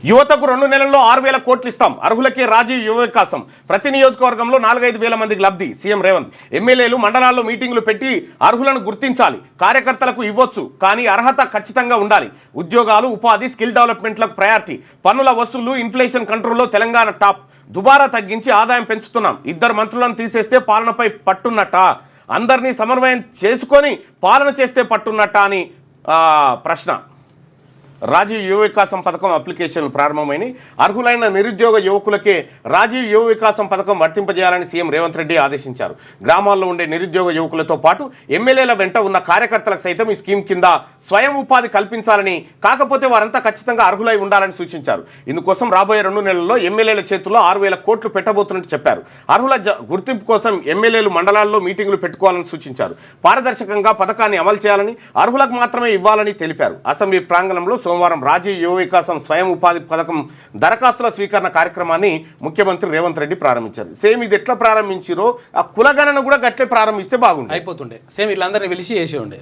యువతకు 2 నెలల్లో 6,000 కోట్లు ఇస్తాం, అర్హులకే రాజీవ్ యువ వికాసం. ప్రతి నియోజకవర్గంలో 4-5 వేల మందికి లబ్ధి. సీఎం రేవంత్. ఎమ్మెల్యేలు మండలాల్లో మీటింగులు పెట్టి అర్హులను గుర్తించాలి, కార్యకర్తలకు ఇవ్వచ్చు, కానీ అర్హత ఖచ్చితంగా ఉండాలి. ఉద్యోగాలు, ఉపాధి, స్కిల్ డెవలప్మెంట్లకు ప్రయారిటీ. పన్నుల వసూళ్లు, ఇన్ఫ్లేషన్ కంట్రోల్లో తెలంగాణ టాప్. దుబారా తగ్గించి ఆదాయం పెంచుతున్నాం. 2 మంత్రులను తీసేస్తే పాలనపై పట్టున్నట్ట, అందరినీ సమన్వయం చేసుకొని పాలన చేస్తే పట్టున్నట్ట అని ప్రశ్న. రాజీవ్ యువ వికాసం పథకం అప్లికేషన్లు ప్రారంభమైనవి. అర్హులైన నిరుద్యోగ యువకులకే రాజీవ్ యువ వికాసం పథకం వర్తింపజేయాలని సీఎం రేవంత్ రెడ్డి ఆదేశించారు. గ్రామాల్లో ఉండే నిరుద్యోగ యువకులతో పాటు ఎమ్మెల్యేల వెంట ఉన్న కార్యకర్తలకు సైతం ఈ స్కీమ్ కింద స్వయం ఉపాధి కల్పించాలని, కాకపోతే వారంతా ఖచ్చితంగా అర్హులై ఉండాలని సూచించారు. ఇందుకోసం రాబోయే 2 నెలల్లో ఎమ్మెల్యేల చేతుల్లో 6,000 కోట్లు పెట్టబోతున్నట్టు చెప్పారు. అర్హుల గుర్తింపు కోసం ఎమ్మెల్యేలు మండలాల్లో మీటింగులు పెట్టుకోవాలని సూచించారు. పారదర్శకంగా పథకాన్ని అమలు చేయాలని, అర్హులకు మాత్రమే ఇవ్వాలని తెలిపారు. అసెంబ్లీ ప్రాంగణంలో సోమవారం రాజీవ్ యువ వికాసం స్వయం ఉపాధి పథకం దరఖాస్తుల స్వీకరణ కార్యక్రమాన్ని ముఖ్యమంత్రి రేవంత్ రెడ్డి ప్రారంభించారు. సేమ్ ఇది ఎట్లా ప్రారంభించారో ఆ కులగణన కూడా గట్లే ప్రారంభిస్తే బాగుంటుంది, అయిపోతుండే. సేమ్ వీళ్ళందరినీ పిలిచి చేసి ఉండే.